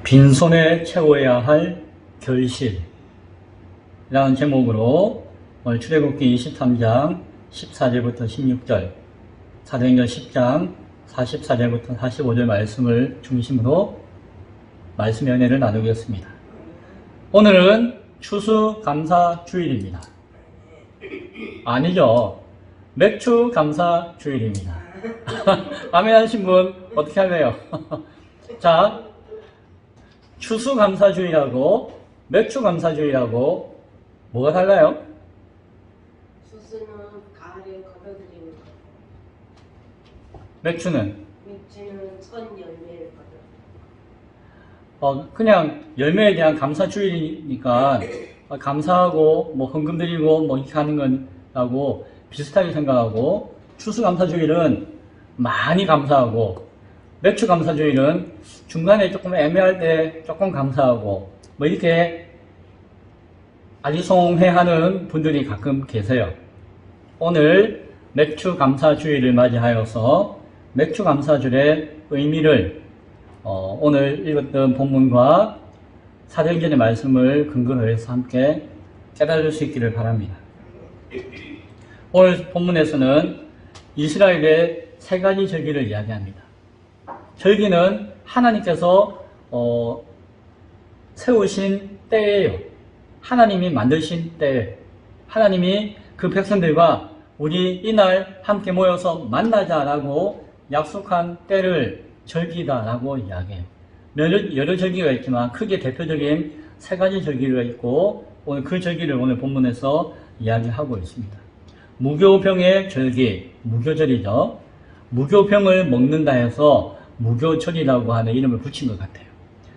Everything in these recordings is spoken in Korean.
빈손에 채워야 할 결실 이라는 제목으로 오늘 출애굽기 23장 14절부터 16절, 사도행전 10장 44절부터 45절 말씀을 중심으로 말씀의 은혜를 나누겠습니다. 오늘은 추수감사주일입니다. 아니죠. 맥추감사주일입니다. 아멘 하신 분 어떻게 할래요? 자, 추수감사주일하고 맥추감사주일하고 뭐가 달라요? 추수는 가을에 거둬들이는 것, 맥추는 첫 열매를 거둬. 그냥 열매에 대한 감사주일이니까 감사하고 뭐 헌금 드리고 뭐 이렇게 하는 건하고 비슷하게 생각하고, 추수감사주일은 많이 감사하고 맥추감사주일은 중간에 조금 애매할 때 조금 감사하고 뭐 이렇게 아리송해하는 분들이 가끔 계세요. 오늘 맥추감사주일을 맞이하여서 맥추감사주일의 의미를 오늘 읽었던 본문과 사도행전의 말씀을 근거로 해서 함께 깨달을 수 있기를 바랍니다. 오늘 본문에서는 이스라엘의 세 가지 절기를 이야기합니다. 절기는 하나님께서 세우신 때예요. 하나님이 만드신 때, 하나님이 그 백성들과 우리 이날 함께 모여서 만나자라고 약속한 때를 절기다라고 이야기해요. 여러 절기가 있지만 크게 대표적인 세 가지 절기가 있고, 오늘 그 절기를 오늘 본문에서 이야기하고 있습니다. 무교병의 절기, 무교절이죠. 무교병을 먹는다 해서 무교절이라고 하는 이름을 붙인 것 같아요.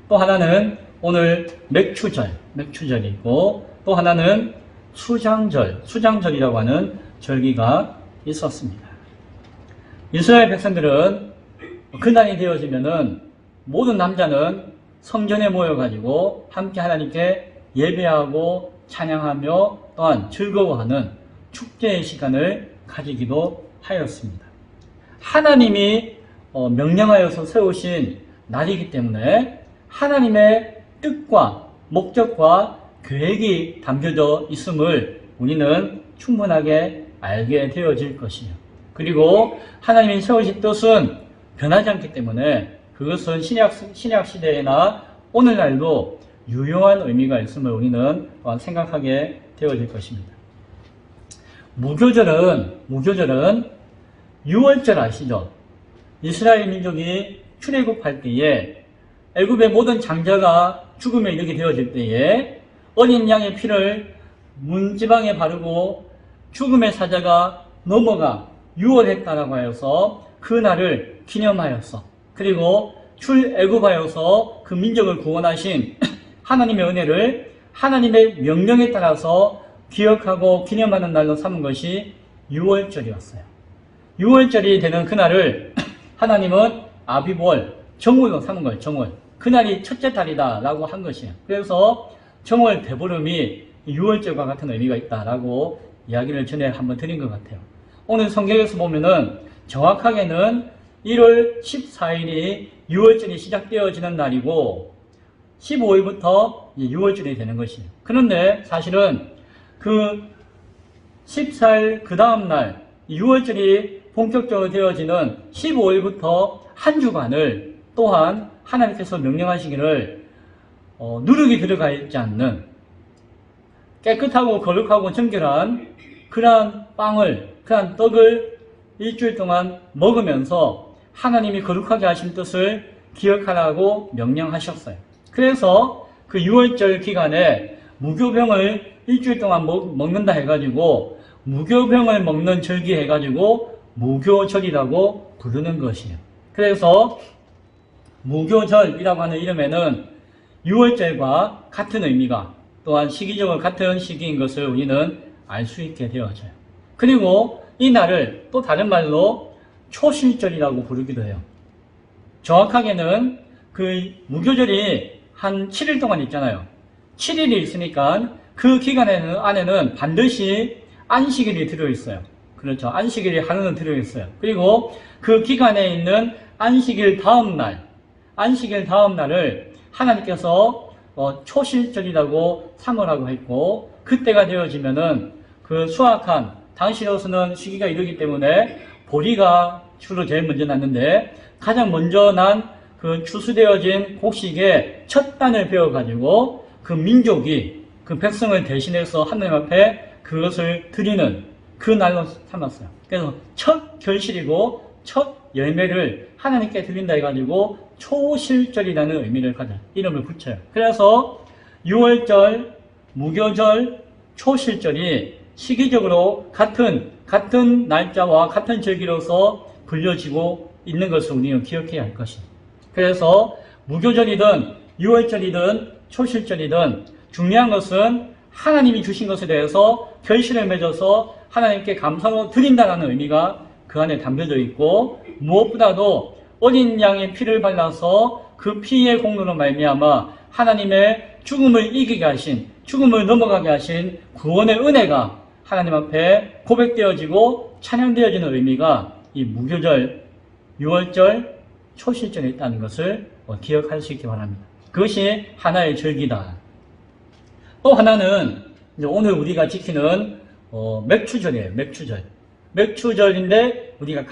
또 하나는 오늘 맥추절이고, 또 하나는 수장절이라고 하는 절기가 있었습니다. 이스라엘 백성들은 그날이 되어지면은 모든 남자는 성전에 모여가지고 함께 하나님께 예배하고 찬양하며 또한 즐거워하는 축제의 시간을 가지기도 하였습니다. 하나님이 명령하여서 세우신 날이기 때문에 하나님의 뜻과 목적과 계획이 담겨져 있음을 우리는 충분하게 알게 되어질 것이에요. 그리고 하나님이 세우신 뜻은 변하지 않기 때문에 그것은 신약 시대나 오늘날도 유효한 의미가 있음을 우리는 또한 생각하게 되어질 것입니다. 무교절은 6월절 아시죠? 이스라엘 민족이 출애굽할 때에 애굽의 모든 장자가 죽음에 이르게 되어질 때에 어린 양의 피를 문지방에 바르고 죽음의 사자가 넘어가 유월했다라고 하여서 그 날을 기념하였어. 그리고 출애굽하여서 그 민족을 구원하신 하나님의 은혜를 하나님의 명령에 따라서 기억하고 기념하는 날로 삼은 것이 6월절이었어요. 6월절이 되는 그날을 하나님은 아비볼, 정월로 삼은 거예요. 정월. 그날이 첫째 달이다 라고 한 것이에요. 그래서 정월 대보름이 6월절과 같은 의미가 있다라고 이야기를 전에 한번 드린 것 같아요. 오늘 성경에서 보면은 정확하게는 1월 14일이 6월절이 시작되어지는 날이고 15일부터 6월절이 되는 것이에요. 그런데 사실은 그 14일 그 다음 날 6월절이 본격적으로 되어지는 15일부터 한 주간을 또한 하나님께서 명령하시기를 누룩이 들어가 있지 않는 깨끗하고 거룩하고 정결한 그러한 그러한 떡을 일주일 동안 먹으면서 하나님이 거룩하게 하신 뜻을 기억하라고 명령하셨어요. 그래서 그 6월절 기간에 무교병을 일주일 동안 먹는다 해가지고 무교병을 먹는 절기 해가지고 무교절이라고 부르는 것이에요. 그래서 무교절이라고 하는 이름에는 6월절과 같은 의미가 또한 시기적으로 같은 시기인 것을 우리는 알 수 있게 되어져요. 그리고 이 날을 또 다른 말로 초실절이라고 부르기도 해요. 정확하게는 그 무교절이 한 7일 동안 있잖아요. 7일이 있으니까 그 안에는 반드시 안식일이 들어있어요. 그렇죠. 안식일이 하루는 들어있어요. 그리고 그 기간에 있는 안식일 다음 날을 하나님께서 초실절이라고 삼으라고 했고, 그때가 되어지면은 그 수확한 당시로서는 시기가 이르기 때문에 보리가 주로 제일 먼저 났는데, 가장 먼저 난 그 추수되어진 곡식의 첫 단을 베어가지고 그 민족이 그 백성을 대신해서 하나님 앞에 그것을 드리는 그 날로 삼았어요. 그래서 첫 결실이고 첫 열매를 하나님께 드린다 해가지고 초실절이라는 의미를 가져 이름을 붙여요. 그래서 6월절, 무교절, 초실절이 시기적으로 같은 날짜와 같은 절기로서 불려지고 있는 것을 우리는 기억해야 할 것입니다. 그래서 무교절이든 6월절이든 초실절이든 중요한 것은 하나님이 주신 것에 대해서 결실을 맺어서 하나님께 감사로 드린다는 의미가 그 안에 담겨져 있고, 무엇보다도 어린 양의 피를 발라서 그 피의 공로로 말미암아 하나님의 죽음을 이기게 하신, 죽음을 넘어가게 하신 구원의 은혜가 하나님 앞에 고백되어지고 찬양되어지는 의미가 이 무교절, 6월절, 초실절에 있다는 것을 기억할 수 있기 바랍니다. 그것이 하나의 절기다. 또 하나는 이제 오늘 우리가 지키는 맥추절이에요. 맥추절. 맥추절인데 우리가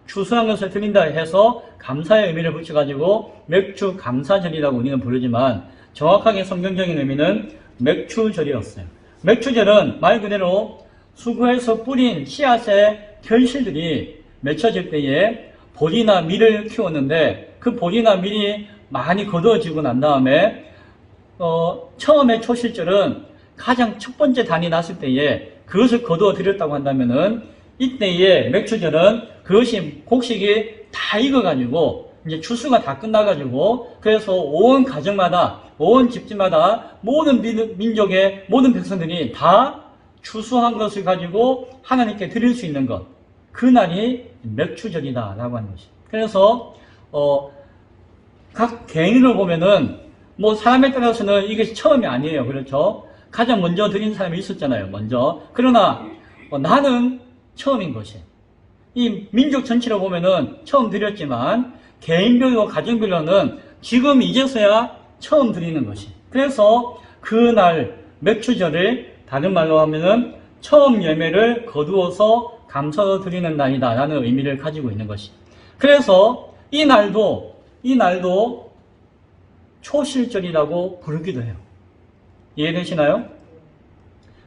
추수한 것을 드린다 해서 감사의 의미를 붙여가지고 맥추 감사절이라고 우리는 부르지만, 정확하게 성경적인 의미는 맥추절이었어요. 맥추절은 말 그대로 수고해서 뿌린 씨앗의 결실들이 맺혀질 때에 보리나 밀을 키웠는데, 그 보리나 밀이 많이 거두어지고 난 다음에 처음에 초실절은 가장 첫 번째 단이 났을 때에 그것을 거두어 드렸다고 한다면은, 이때의 맥추절은 그것이 곡식이 다 익어가지고 이제 추수가 다 끝나가지고, 그래서 온 가정마다, 온 집집마다 모든 민족의 모든 백성들이 다 추수한 것을 가지고 하나님께 드릴 수 있는 것, 그날이 맥추절이다라고 하는 것이. 그래서 각 개인으로 보면은 사람에 따라서는 이게 처음이 아니에요. 그렇죠? 가장 먼저 드린 사람이 있었잖아요. 먼저. 그러나 나는 처음인 것이. 이 민족 전체로 보면은 처음 드렸지만, 개인별로 가정별로는 지금 이제서야 처음 드리는 것이. 그래서 그날 맥추절을 다른 말로 하면은 처음 열매를 거두어서 감사로 드리는 날이다 라는 의미를 가지고 있는 것이. 그래서 이 날도 초실절이라고 부르기도 해요. 이해되시나요?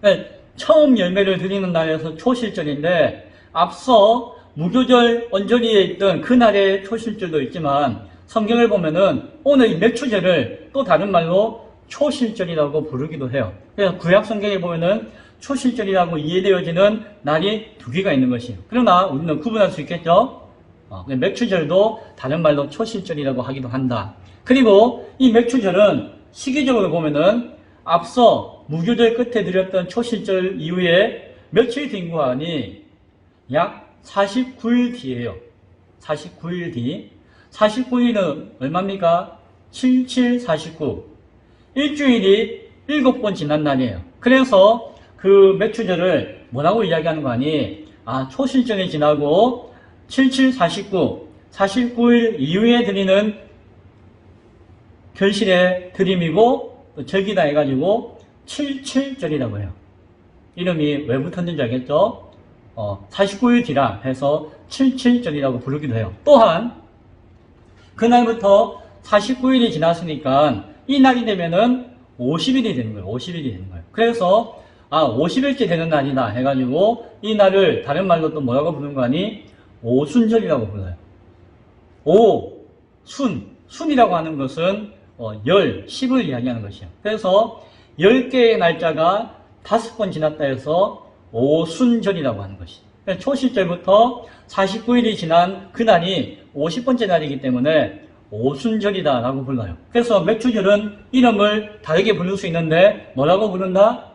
네, 처음 열매를 드리는 날에서 초실절인데, 앞서 무교절 언저리에 있던 그날의 초실절도 있지만, 성경을 보면은 오늘 이 맥추절을 또 다른 말로 초실절이라고 부르기도 해요. 그래서 구약 성경에 보면은 초실절이라고 이해되어지는 날이 두 개가 있는 것이에요. 그러나 우리는 구분할 수 있겠죠? 맥추절도 다른 말로 초실절이라고 하기도 한다. 그리고 이 맥추절은 시기적으로 보면은 앞서 무교절 끝에 드렸던 초실절 이후에 며칠 뒤인 거 아니? 약 49일 뒤예요. 49일 뒤. 49일은 얼마입니까? 7749. 일주일이 7번 지난 날이에요. 그래서 그 맥추절을 뭐라고 이야기하는 거 아니? 초실절이 지나고 7749, 49일 이후에 드리는 결실의 드림이고 절기다 해가지고 77절이라고 해요. 이름이 왜 붙었는지 알겠죠? 49일 뒤라 해서 77절이라고 부르기도 해요. 또한 그날부터 49일이 지났으니까 이 날이 되면은 50일이 되는 거예요. 50일이 되는 거예요. 그래서 50일째 되는 날이다 해가지고 이 날을 다른 말로 또 뭐라고 부르는 거 아니? 오순절이라고 불러요. 순이라고 하는 것은 10을 이야기하는 것이에요. 그래서 10개의 날짜가 5번 지났다 해서 오순절이라고 하는 것이에요. 초실절부터 49일이 지난 그날이 50번째 날이기 때문에 오순절이다 라고 불러요. 그래서 맥추절은 이름을 다르게 부를 수 있는데 뭐라고 부른다?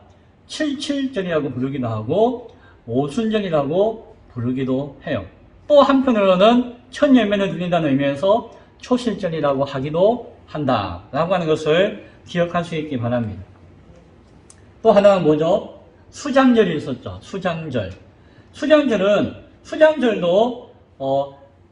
77절이라고 부르기도 하고 오순절이라고 부르기도 해요. 또 한편으로는 첫 열매를 드린다는 의미에서 초실절이라고 하기도 한다 라고 하는 것을 기억할 수 있기 바랍니다. 또 하나는 뭐죠? 수장절이 있었죠. 수장절. 수장절도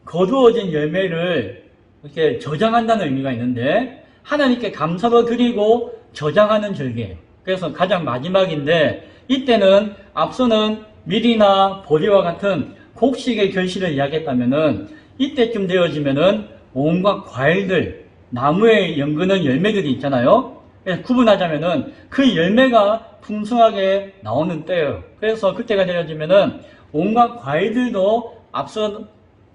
거두어진 열매를 이렇게 저장한다는 의미가 있는데, 하나님께 감사로 드리고 저장하는 절기예요. 그래서 가장 마지막인데 이때는 앞서는 밀이나 보리와 같은 곡식의 결실을 이야기했다면은 이때쯤 되어지면은 온갖 과일들, 나무에 연근은 열매들이 있잖아요. 그래서 구분하자면은 그 열매가 풍성하게 나오는 때예요. 그래서 그때가 되어지면은 온갖 과일들도 앞서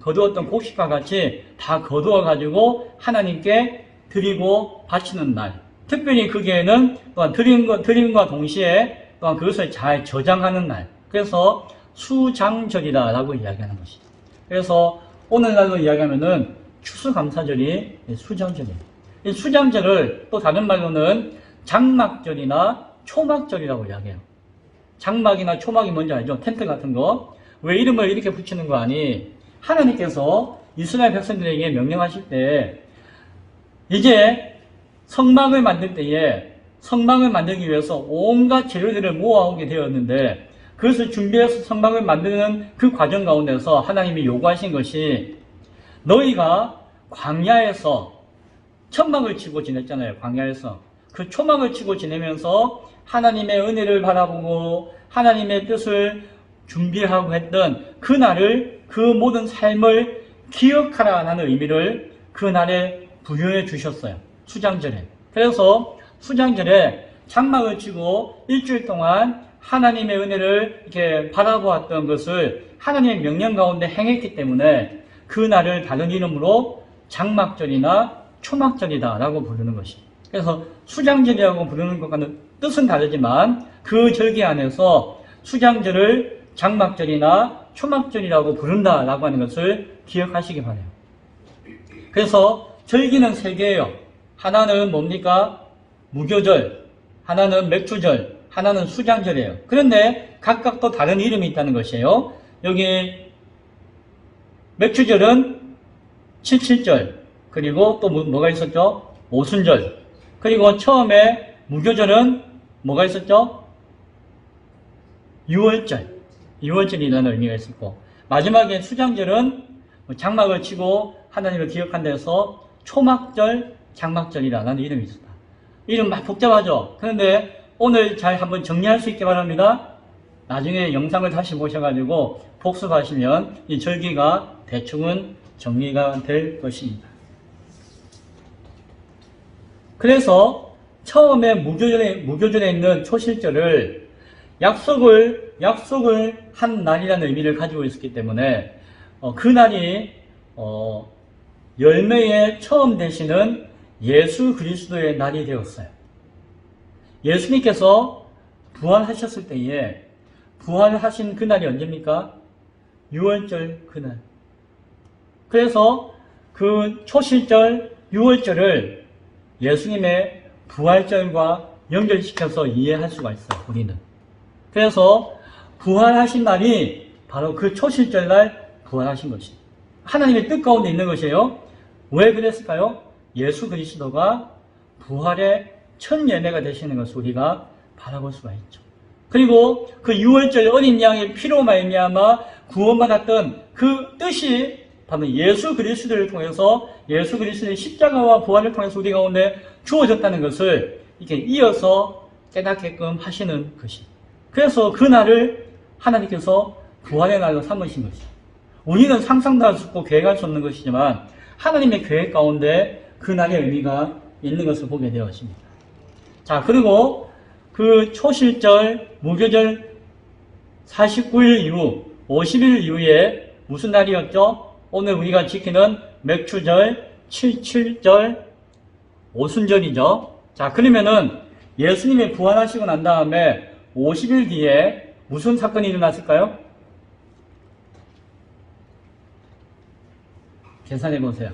거두었던 곡식과 같이 다 거두어 가지고 하나님께 드리고 바치는 날. 특별히 거기에는 또한 드림과 동시에 또한 그것을 잘 저장하는 날. 그래서 수장절이다라고 이야기하는 것이죠. 그래서 오늘날로 이야기하면은 추수감사절이 수장절이에요. 이 수장절을 또 다른 말로는 장막절이나 초막절이라고 이야기해요. 장막이나 초막이 뭔지 알죠? 텐트 같은 거. 왜 이름을 이렇게 붙이는 거 아니? 하나님께서 이스라엘 백성들에게 명령하실 때 이제 성막을 만들 때에 성막을 만들기 위해서 온갖 재료들을 모아오게 되었는데 그것을 준비해서 성막을 만드는 그 과정 가운데서 하나님이 요구하신 것이 너희가 광야에서 천막을 치고 지냈잖아요. 광야에서. 그 초막을 치고 지내면서 하나님의 은혜를 바라보고 하나님의 뜻을 준비하고 했던 그날을 그 모든 삶을 기억하라는 의미를 그날에 부여해 주셨어요. 수장절에. 그래서 수장절에 장막을 치고 일주일 동안 하나님의 은혜를 이렇게 바라보았던 것을 하나님의 명령 가운데 행했기 때문에 그날을 다른 이름으로 장막절이나 초막절이다라고 부르는 것입니다. 그래서 수장절이라고 부르는 것과는 뜻은 다르지만 그 절기 안에서 수장절을 장막절이나 초막절이라고 부른다라고 하는 것을 기억하시기 바라요. 그래서 절기는 세 개예요. 하나는 뭡니까? 무교절, 하나는 맥주절, 하나는 수장절이에요. 그런데 각각 또 다른 이름이 있다는 것이에요. 여기 맥주절은 칠칠절, 그리고 또 뭐가 있었죠? 오순절. 그리고 처음에 무교절은 뭐가 있었죠? 유월절이라는 의미가 있었고, 마지막에 수장절은 장막을 치고 하나님을 기억한 데서 초막절, 장막절이라는 이름이 있었다. 이름 막 복잡하죠? 그런데 오늘 잘 한번 정리할 수 있게 바랍니다. 나중에 영상을 다시 보셔가지고 복습하시면 이 절기가 대충은 정리가 될 것입니다. 그래서 처음에 무교절에 있는 초실절을 약속을 한 날이라는 의미를 가지고 있었기 때문에 그 날이 열매의 처음 되시는 예수 그리스도의 날이 되었어요. 예수님께서 부활하셨을 때에 부활하신 그날이 언제입니까? 6월절 그날. 그래서 그 초실절 6월절을 예수님의 부활절과 연결시켜서 이해할 수가 있어요. 우리는. 그래서 부활하신 날이 바로 그 초실절날 부활하신 것입니다. 하나님의 뜻 가운데 있는 것이에요. 왜 그랬을까요? 예수 그리스도가 부활의 첫 예매가 되시는 것을 우리가 바라볼 수가 있죠. 그리고 그 6월절 어린 양의 피로 말미암아 구원받았던 그 뜻이 바로 예수 그리스도를 통해서 예수 그리스도의 십자가와 부활을 통해서 우리 가운데 주어졌다는 것을 이렇게 이어서 깨닫게끔 하시는 것이. 그래서 그 날을 하나님께서 부활의 날로 삼으신 것이. 우리는 상상도 할 수 없고 계획할 수 없는 것이지만 하나님의 계획 가운데 그 날의 의미가 있는 것을 보게 되었습니다. 자, 그리고 그 초실절, 무교절 49일 이후, 50일 이후에 무슨 날이었죠? 오늘 우리가 지키는 맥추절, 칠칠절, 오순절이죠. 자, 그러면은 예수님이 부활하시고 난 다음에 50일 뒤에 무슨 사건이 일어났을까요? 계산해 보세요.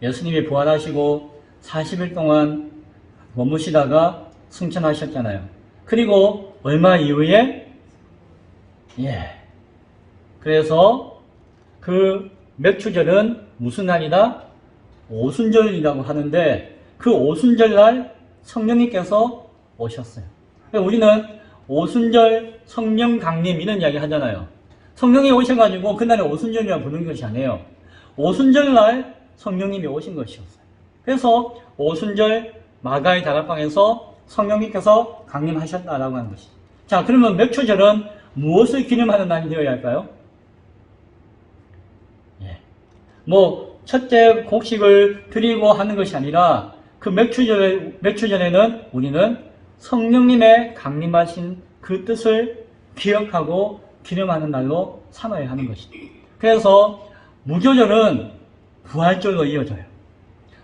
예수님이 부활하시고 40일 동안 머무시다가 승천하셨잖아요. 그리고 얼마 이후에 그래서 그 맥추절은 무슨 날이다? 오순절이라고 하는데 그 오순절날 성령님께서 오셨어요. 우리는 오순절 성령 강림 이런 이야기 하잖아요. 성령이 오셔가지고 그날에 오순절이라고 부르는 것이 아니에요. 오순절날 성령님이 오신 것이었어요. 그래서 오순절 마가의 다락방에서 성령님께서 강림하셨다라고 하는 것이죠. 자, 그러면 맥추절은 무엇을 기념하는 날이 되어야 할까요? 첫째 곡식을 드리고 하는 것이 아니라 그 맥추절에는 우리는 성령님의 강림하신 그 뜻을 기억하고 기념하는 날로 삼아야 하는 것이죠. 그래서 무교절은 부활절로 이어져요.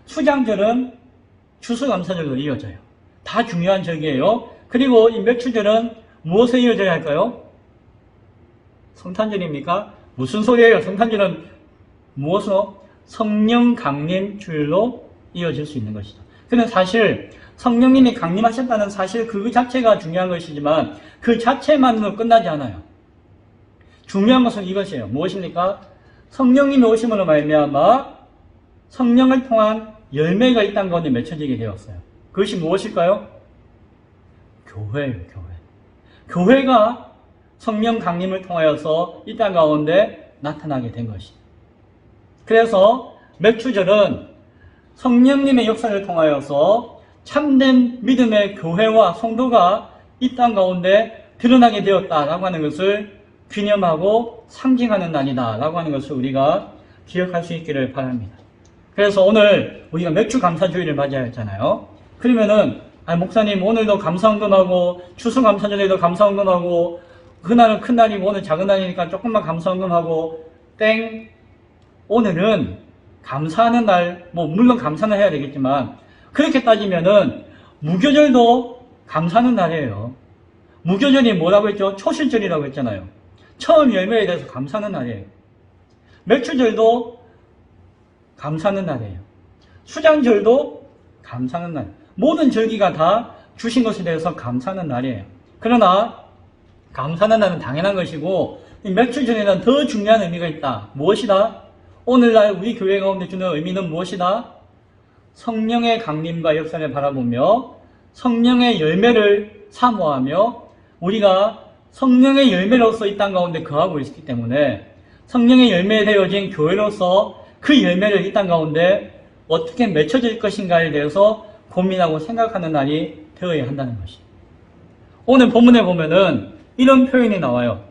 수장절은 추수감사절로 이어져요. 다 중요한 절기예요. 그리고 이 맥추절은 무엇에 이어져야 할까요? 성탄절입니까? 무슨 소리예요? 성탄절은 무엇으로? 성령 강림 주일로 이어질 수 있는 것이죠. 그는 사실 성령님이 강림하셨다는 사실 그 자체가 중요한 것이지만 그 자체만으로 끝나지 않아요. 중요한 것은 이것이에요. 무엇입니까? 성령님이 오심으로 말미암아 성령을 통한 열매가 이 땅 가운데 맺혀지게 되었어요. 그것이 무엇일까요? 교회예요, 교회. 교회가 성령 강림을 통하여서 이 땅 가운데 나타나게 된 것이죠. 그래서 맥추절은 성령님의 역사를 통하여서 참된 믿음의 교회와 성도가 이 땅 가운데 드러나게 되었다라고 하는 것을 기념하고 상징하는 날이다라고 하는 것을 우리가 기억할 수 있기를 바랍니다. 그래서 오늘 우리가 맥추감사주일을 맞이하였잖아요. 그러면은 목사님 오늘도 감사헌금하고 추수감사절에도 감사헌금하고 그날은 큰 날이고 오늘 작은 날이니까 조금만 감사헌금하고 땡. 오늘은 감사하는 날, 물론 감사는 해야 되겠지만 그렇게 따지면은 무교절도 감사하는 날이에요. 무교절이 뭐라고 했죠? 초실절이라고 했잖아요. 처음 열매에 대해서 감사하는 날이에요. 맥추절도 감사하는 날이에요. 수장절도 감사하는 날. 모든 절기가 다 주신 것에 대해서 감사하는 날이에요. 그러나 감사하는 날은 당연한 것이고 이 맥추절에는 더 중요한 의미가 있다. 무엇이다? 오늘날 우리 교회 가운데 주는 의미는 무엇이다? 성령의 강림과 역사를 바라보며 성령의 열매를 사모하며 우리가 성령의 열매로서 이 땅 가운데 거하고 있기 때문에 성령의 열매에 되어진 교회로서 그 열매를 이 땅 가운데 어떻게 맺혀질 것인가에 대해서 고민하고 생각하는 날이 되어야 한다는 것이죠. 오늘 본문에 보면은 이런 표현이 나와요.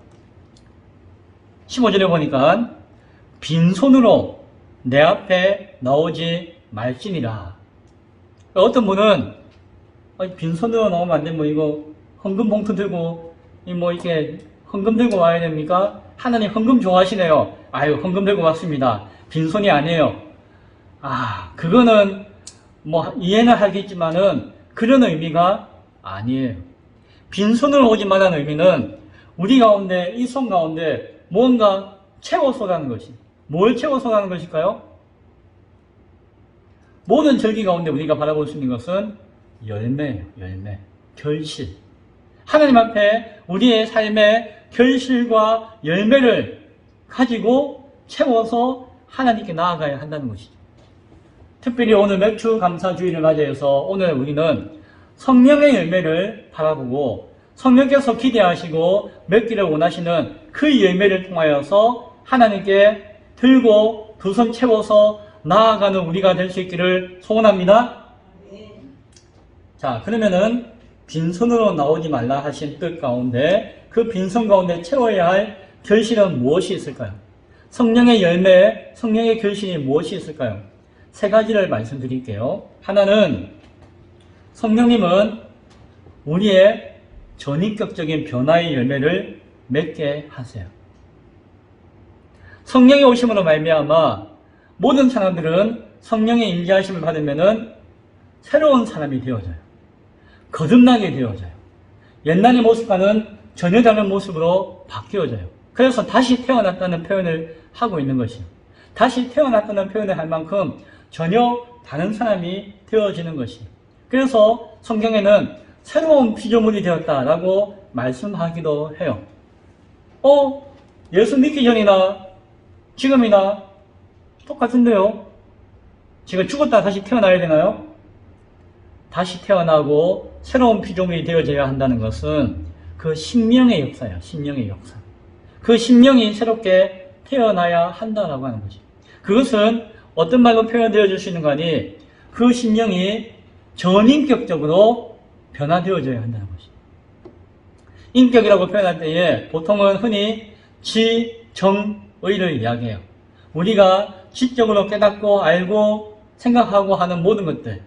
15절에 보니까 빈손으로 내 앞에 나오지 말지니라. 어떤 분은 빈손으로 나오면 안 되면 이거 헌금 봉투 들고 이렇게 헌금 들고 와야 됩니까? 하나님 헌금 좋아하시네요. 아유, 헌금 들고 왔습니다. 빈손이 아니에요. 그거는 이해는 하겠지만은 그런 의미가 아니에요. 빈손으로 오지 말라는 의미는 우리 가운데 이 손 가운데 뭔가 채워서라는 것이. 뭘 채워서라는 것일까요? 모든 절기 가운데 우리가 바라볼 수 있는 것은 열매예요. 열매. 결실. 하나님 앞에 우리의 삶의 결실과 열매를 가지고 채워서 하나님께 나아가야 한다는 것이죠. 특별히 오늘 맥추감사주일을 맞이해서 오늘 우리는 성령의 열매를 바라보고 성령께서 기대하시고 맺기를 원하시는 그 열매를 통하여서 하나님께 들고 두 손 채워서 나아가는 우리가 될 수 있기를 소원합니다. 자, 그러면은 빈손으로 나오지 말라 하신 뜻 가운데 그 빈손 가운데 채워야 할 결실은 무엇이 있을까요? 성령의 열매, 성령의 결실이 무엇이 있을까요? 세 가지를 말씀드릴게요. 하나는 성령님은 우리의 전인격적인 변화의 열매를 맺게 하세요. 성령이 오심으로 말미암아 모든 사람들은 성령의 임재하심을 받으면은 새로운 사람이 되어져요. 거듭나게 되어져요. 옛날의 모습과는 전혀 다른 모습으로 바뀌어져요. 그래서 다시 태어났다는 표현을 하고 있는 것이에요. 다시 태어났다는 표현을 할 만큼 전혀 다른 사람이 되어지는 것이에요. 그래서 성경에는 새로운 피조물이 되었다라고 말씀하기도 해요. 예수 믿기 전이나 지금이나 똑같은데요. 제가 죽었다 다시 태어나야 되나요? 다시 태어나고 새로운 피조물이 되어져야 한다는 것은 그 심령의 역사예요. 심령의 역사. 그 심령이 새롭게 태어나야 한다라고 하는 거죠. 그것은 어떤 말로 표현되어 줄 수 있는 거 아니? 그 심령이 전인격적으로 변화되어져야 한다는 것입니다. 인격이라고 표현할 때에 보통은 흔히 지정의를 이야기해요. 우리가 지적으로 깨닫고 알고 생각하고 하는 모든 것들,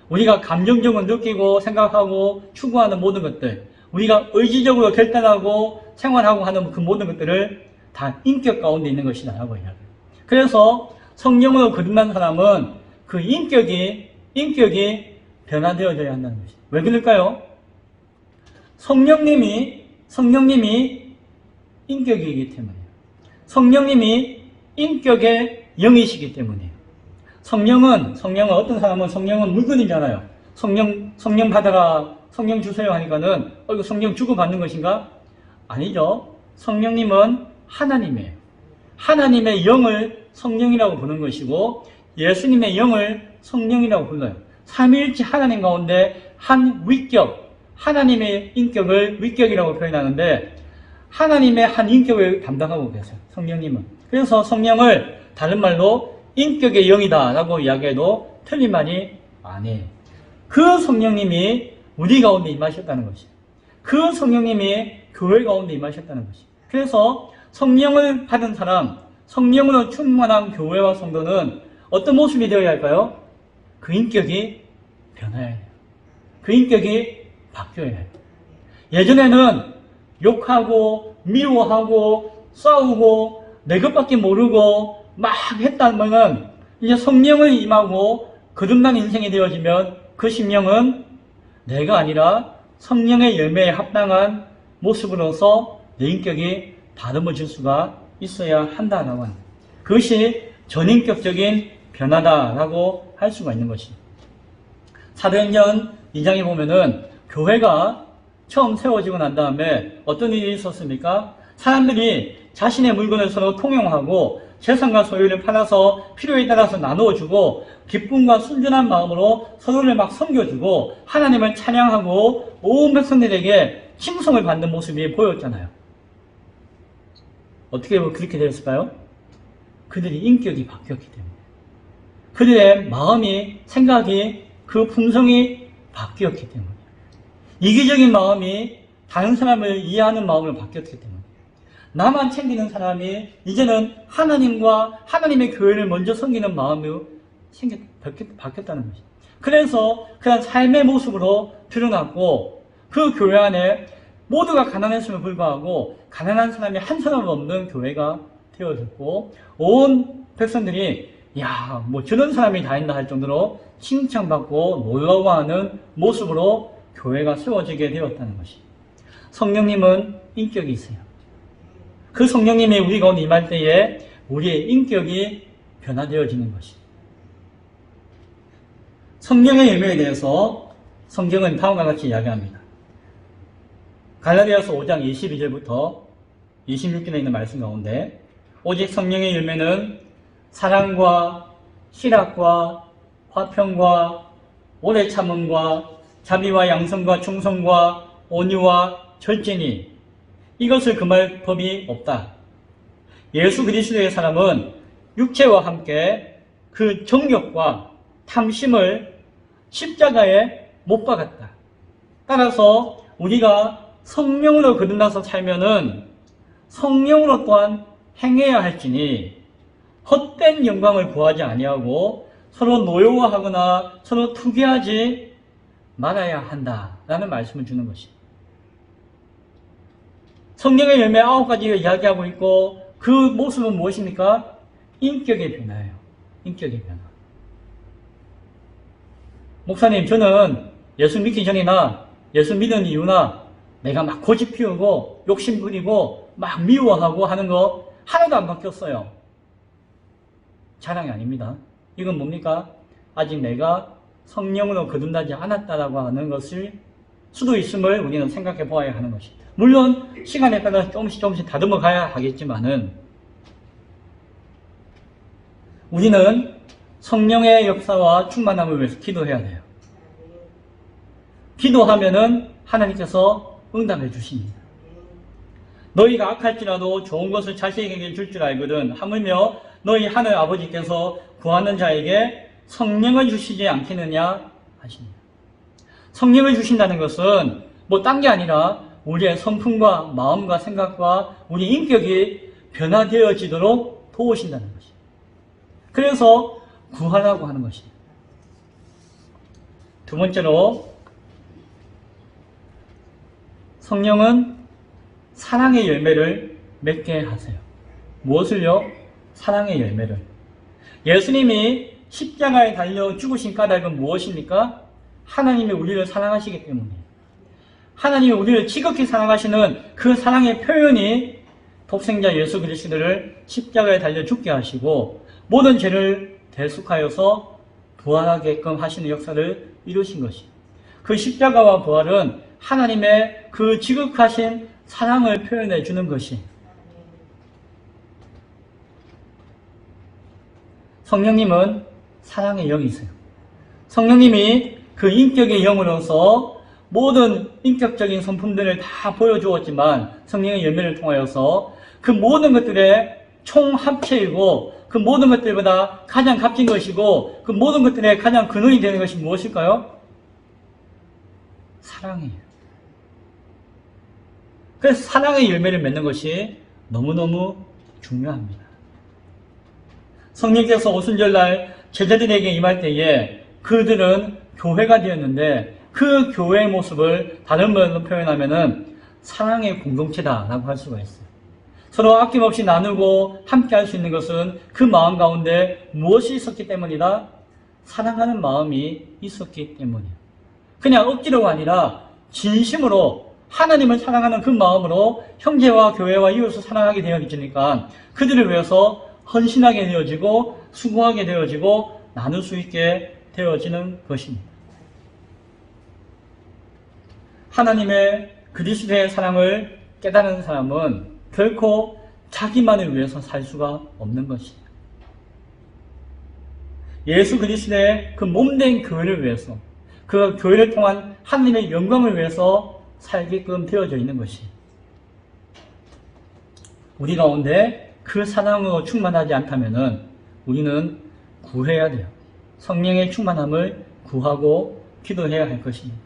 우리가 감정적으로 느끼고 생각하고 추구하는 모든 것들, 우리가 의지적으로 결단하고 생활하고 하는 그 모든 것들을 다 인격 가운데 있는 것이다 라고 이야기해요. 그래서 성령으로 거듭난 사람은 그 인격이 변화되어져야 한다는 것이죠. 왜 그럴까요? 성령님이 인격이기 때문이에요. 성령님이 인격의 영이시기 때문이에요. 성령은 어떤 사람은 성령은 물건이잖아요. 성령 받아라, 성령 주세요 하니까는 이거 성령 주고받는 것인가? 아니죠. 성령님은 하나님이에요. 하나님의 영을 성령이라고 부르는 것이고 예수님의 영을 성령이라고 불러요. 삼위일체 하나님 가운데 한 위격, 하나님의 인격을 위격이라고 표현하는데 하나님의 한 인격을 담당하고 계세요. 성령님은. 그래서 성령을 다른 말로 인격의 영이다 라고 이야기해도 틀린 말이 아니에요. 그 성령님이 우리 가운데 임하셨다는 것이에요. 그 성령님이 교회 가운데 임하셨다는 것이에요. 그래서 성령을 받은 사람, 성령으로 충만한 교회와 성도는 어떤 모습이 되어야 할까요? 그 인격이 변해야 해요. 그 인격이 바뀌어야 해요. 예전에는 욕하고 미워하고 싸우고 내 것밖에 모르고 막 했다면은 이제 성령을 임하고 거듭난 인생이 되어지면 그 심령은 내가 아니라 성령의 열매에 합당한 모습으로서 내 인격이 다듬어질 수가 있어야 한다라고 합니다. 그것이 전인격적인 변화다라고 할 수가 있는 것입니다. 사도행전 2장에 보면은 교회가 처음 세워지고 난 다음에 어떤 일이 있었습니까? 사람들이 자신의 물건을 서로 통용하고 재산과 소유를 팔아서 필요에 따라서 나누어주고 기쁨과 순전한 마음으로 서로를 막 섬겨주고 하나님을 찬양하고 온 백성들에게 칭송을 받는 모습이 보였잖아요. 어떻게 그렇게 되었을까요? 그들이 인격이 바뀌었기 때문에. 그들의 마음이, 생각이, 그 품성이 바뀌었기 때문에. 이기적인 마음이 다른 사람을 이해하는 마음으로 바뀌었기 때문에. 나만 챙기는 사람이 이제는 하나님과 하나님의 교회를 먼저 섬기는 마음으로 바뀌었다는 것이죠. 그래서 그런 삶의 모습으로 드러났고 그 교회 안에 모두가 가난했음에 불구하고 가난한 사람이 한 사람 없는 교회가 되어졌고 온 백성들이 야, 뭐 저런 사람이 다 있나 할 정도로 칭찬받고 놀라워하는 모습으로 교회가 세워지게 되었다는 것이. 성령님은 인격이 있어요. 그 성령님이 우리 가운데 임할 때에 우리의 인격이 변화되어지는 것이. 성령의 열매에 대해서 성경은 다음과 같이 이야기합니다. 갈라디아서 5장 22절부터 26절에 있는 말씀 가운데 오직 성령의 열매는 사랑과 실학과 화평과 오래 참음과 자비와 양성과 충성과 온유와 절제니 이것을 금할 법이 없다. 예수 그리스도의 사람은 육체와 함께 그 정욕과 탐심을 십자가에 못 박았다. 따라서 우리가 성령으로 거듭나서 살면은 성령으로 또한 행해야 할지니 헛된 영광을 구하지 아니하고 서로 노여워하거나 서로 투기하지 말아야 한다라는 말씀을 주는 것입니다. 성령의 열매 9가지를 이야기하고 있고 그 모습은 무엇입니까? 인격의 변화예요. 인격의 변화. 목사님, 저는 예수 믿기 전이나 예수 믿은 이유나 내가 막 고집 피우고 욕심 부리고 막 미워하고 하는 거 하나도 안 바뀌었어요. 자랑이 아닙니다. 이건 뭡니까? 아직 내가 성령으로 거듭나지 않았다라고 하는 것을 수도 있음을 우리는 생각해 보아야 하는 것입니다. 물론 시간에 따라 조금씩 다듬어 가야 하겠지만은 우리는 성령의 역사와 충만함을 위해서 기도해야 돼요. 기도하면은 하나님께서 응답해 주십니다. 너희가 악할지라도 좋은 것을 자식에게 줄 줄 알거든 하물며 너희 하늘 아버지께서 구하는 자에게 성령을 주시지 않겠느냐 하십니다. 성령을 주신다는 것은 뭐 딴 게 아니라 우리의 성품과 마음과 생각과 우리 인격이 변화되어지도록 도우신다는 것이에요. 그래서 구하라고 하는 것이에요. 두 번째로 성령은 사랑의 열매를 맺게 하세요. 무엇을요? 사랑의 열매를. 예수님이 십자가에 달려 죽으신 까닭은 무엇입니까? 하나님이 우리를 사랑하시기 때문이에요. 하나님이 우리를 지극히 사랑하시는 그 사랑의 표현이 독생자 예수 그리스도를 십자가에 달려 죽게 하시고 모든 죄를 대속하여서 부활하게끔 하시는 역사를 이루신 것이에요. 그 십자가와 부활은 하나님의 그 지극하신 사랑을 표현해 주는 것이 성령님은 사랑의 영이세요. 성령님이 그 인격의 영으로서 모든 인격적인 성품들을 다 보여주었지만 성령의 열매를 통하여서 그 모든 것들의 총합체이고 그 모든 것들보다 가장 값진 것이고 그 모든 것들의 가장 근원이 되는 것이 무엇일까요? 사랑이에요. 그래서 사랑의 열매를 맺는 것이 너무너무 중요합니다. 성령께서 오순절날 제자들에게 임할 때에 그들은 교회가 되었는데 그 교회의 모습을 다른 말로 표현하면은 사랑의 공동체다라고 할 수가 있어요. 서로 아낌없이 나누고 함께 할 수 있는 것은 그 마음 가운데 무엇이 있었기 때문이다? 사랑하는 마음이 있었기 때문이에요. 그냥 억지로가 아니라 진심으로 하나님을 사랑하는 그 마음으로 형제와 교회와 이웃을 사랑하게 되어지니까 그들을 위해서 헌신하게 되어지고 수고하게 되어지고 나눌 수 있게 되어지는 것입니다. 하나님의 그리스도의 사랑을 깨달은 사람은 결코 자기만을 위해서 살 수가 없는 것이에요. 예수 그리스도의 그 몸된 교회를 위해서 그 교회를 통한 하나님의 영광을 위해서 살게끔 되어져 있는 것이에요. 우리 가운데 그 사랑으로 충만하지 않다면 우리는 구해야 돼요. 성령의 충만함을 구하고 기도해야 할 것입니다.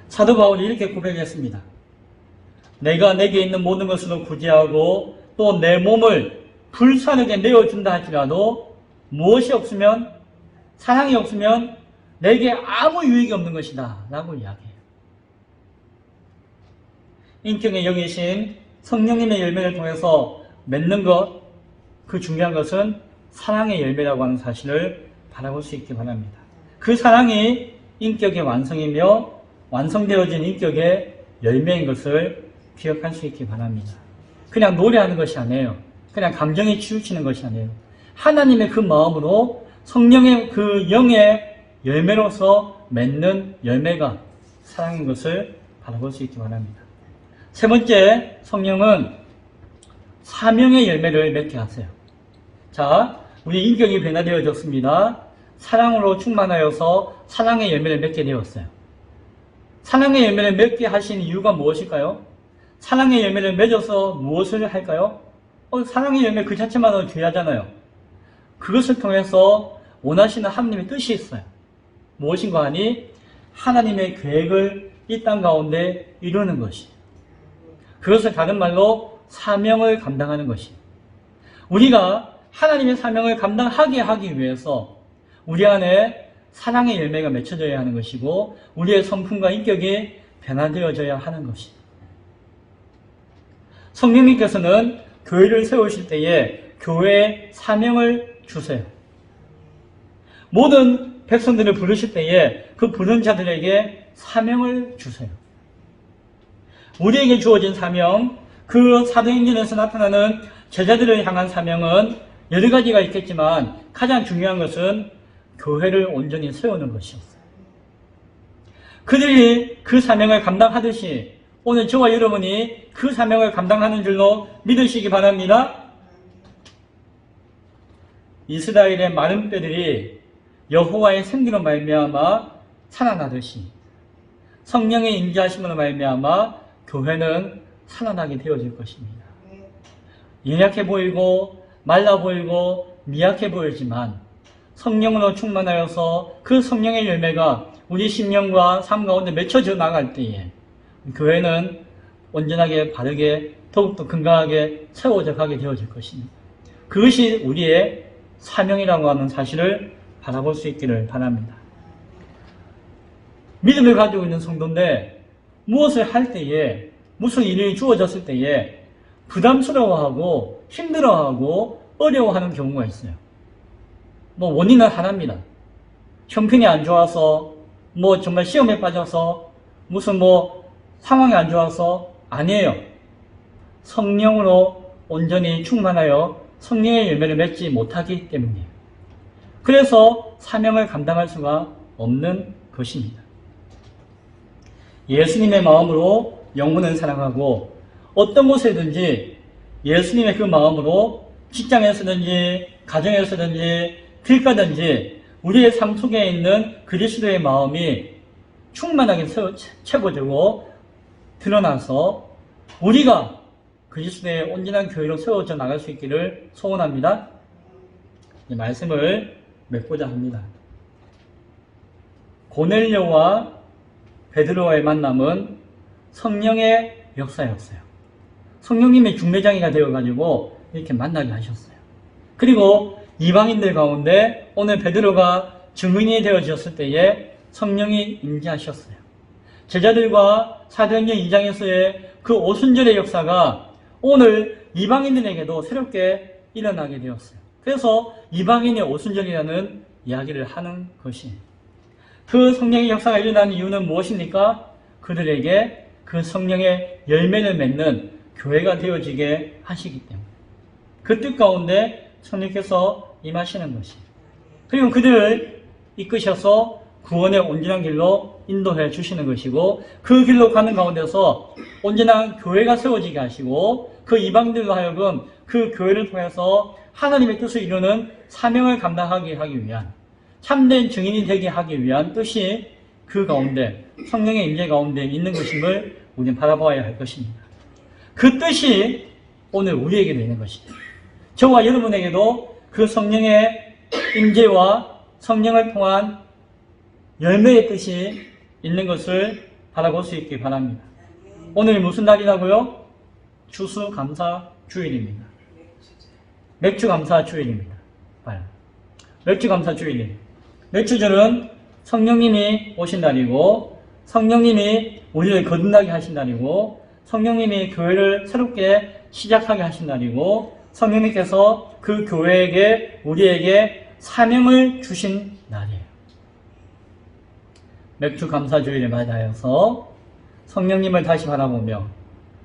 사도 바울이 이렇게 고백했습니다. 내가 내게 있는 모든 것으로 구제하고 또 내 몸을 불사르게 내어준다 할지라도 무엇이 없으면 사랑이 없으면 내게 아무 유익이 없는 것이다 라고 이야기해요. 인격의 영이신 성령님의 열매를 통해서 맺는 것, 그 중요한 것은 사랑의 열매라고 하는 사실을 바라볼 수 있기 바랍니다. 그 사랑이 인격의 완성이며 완성되어진 인격의 열매인 것을 기억할 수 있기 바랍니다. 그냥 노래하는 것이 아니에요. 그냥 감정에 치우치는 것이 아니에요. 하나님의 그 마음으로 성령의 그 영의 열매로서 맺는 열매가 사랑인 것을 바라볼 수 있기 바랍니다. 세 번째, 성령은 사명의 열매를 맺게 하세요. 자, 우리 인격이 변화되어졌습니다. 사랑으로 충만하여서 사랑의 열매를 맺게 되었어요. 사랑의 열매를 맺게 하신 이유가 무엇일까요? 사랑의 열매를 맺어서 무엇을 할까요? 사랑의 열매 그 자체만으로 귀하잖아요. 그것을 통해서 원하시는 하나님의 뜻이 있어요. 무엇인가 하니 하나님의 계획을 이 땅 가운데 이루는 것이. 그것을 다른 말로 사명을 감당하는 것이. 우리가 하나님의 사명을 감당하게 하기 위해서 우리 안에 사랑의 열매가 맺혀져야 하는 것이고 우리의 성품과 인격이 변화되어져야 하는 것이. 성령님께서는 교회를 세우실 때에 교회에 사명을 주세요. 모든 백성들을 부르실 때에 그 부른 자들에게 사명을 주세요. 우리에게 주어진 사명, 그 사도행전에서 나타나는 제자들을 향한 사명은 여러 가지가 있겠지만 가장 중요한 것은 교회를 온전히 세우는 것이었어요. 그들이 그 사명을 감당하듯이 오늘 저와 여러분이 그 사명을 감당하는 줄로 믿으시기 바랍니다. 이스라엘의 마른 뼈들이 여호와의 생기로 말미암아 살아나듯이 성령의 임재하심으로 말미암아 교회는 살아나게 되어질 것입니다. 연약해 보이고 말라 보이고 미약해 보이지만 성령으로 충만하여서 그 성령의 열매가 우리 심령과 삶 가운데 맺혀져 나갈 때에 교회는 온전하게 바르게 더욱더 건강하게 세워져 가게 되어질 것입니다. 그것이 우리의 사명이라고 하는 사실을 바라볼 수 있기를 바랍니다. 믿음을 가지고 있는 성도인데 무엇을 할 때에 무슨 일이 주어졌을 때에 부담스러워하고 힘들어하고 어려워하는 경우가 있어요. 원인은 하나입니다. 형편이 안 좋아서 정말 시험에 빠져서 무슨 상황이 안 좋아서 아니에요. 성령으로 온전히 충만하여 성령의 열매를 맺지 못하기 때문이에요. 그래서 사명을 감당할 수가 없는 것입니다. 예수님의 마음으로 영혼을 사랑하고 어떤 곳에든지 예수님의 그 마음으로 직장에서든지 가정에서든지 길가든지 우리의 삶 속에 있는 그리스도의 마음이 충만하게 채워지고 드러나서 우리가 그리스도의 온전한 교회로 세워져 나갈 수 있기를 소원합니다. 이 말씀을 맺고자 합니다. 고넬료와 베드로와의 만남은 성령의 역사였어요. 성령님의 중매장이가 되어가지고 이렇게 만나게 하셨어요. 그리고 이방인들 가운데 오늘 베드로가 증인이 되어졌을 때에 성령이 임재하셨어요. 제자들과 사도행전 2장에서의 그 오순절의 역사가 오늘 이방인들에게도 새롭게 일어나게 되었어요. 그래서 이방인의 오순절이라는 이야기를 하는 것이에요. 그 성령의 역사가 일어나는 이유는 무엇입니까? 그들에게 그 성령의 열매를 맺는 교회가 되어지게 하시기 때문에 그 뜻 가운데 성령께서 임하시는 것이에요. 그리고 그들을 이끄셔서 구원의 온전한 길로 인도해 주시는 것이고 그 길로 가는 가운데서 온전한 교회가 세워지게 하시고 그 이방인들로 하여금 그 교회를 통해서 하나님의 뜻을 이루는 사명을 감당하게 하기 위한 참된 증인이 되게 하기 위한 뜻이 그 가운데 성령의 임재 가운데 있는 것임을 우리는 바라봐야 할 것입니다. 그 뜻이 오늘 우리에게도 있는 것입니다. 저와 여러분에게도 그 성령의 임재와 성령을 통한 열매의 뜻이 있는 것을 바라볼 수 있기 바랍니다. 오늘 무슨 날이라고요? 추수감사 주일입니다. 맥주감사 주일입니다. 맥주감사 주일입니다. 맥주절은 성령님이 오신 날이고 성령님이 우리를 거듭나게 하신 날이고 성령님이 교회를 새롭게 시작하게 하신 날이고 성령님께서 그 교회에게 우리에게 사명을 주신 날이에요. 맥주감사주일을 맞이하여서 성령님을 다시 바라보며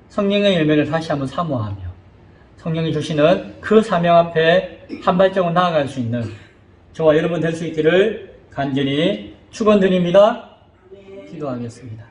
성령의 열매를 다시 한번 사모하며 성령이 주시는 그 사명 앞에 한 발짝으로 나아갈 수 있는 저와 여러분 될 수 있기를 간절히 축원드립니다. 기도하겠습니다.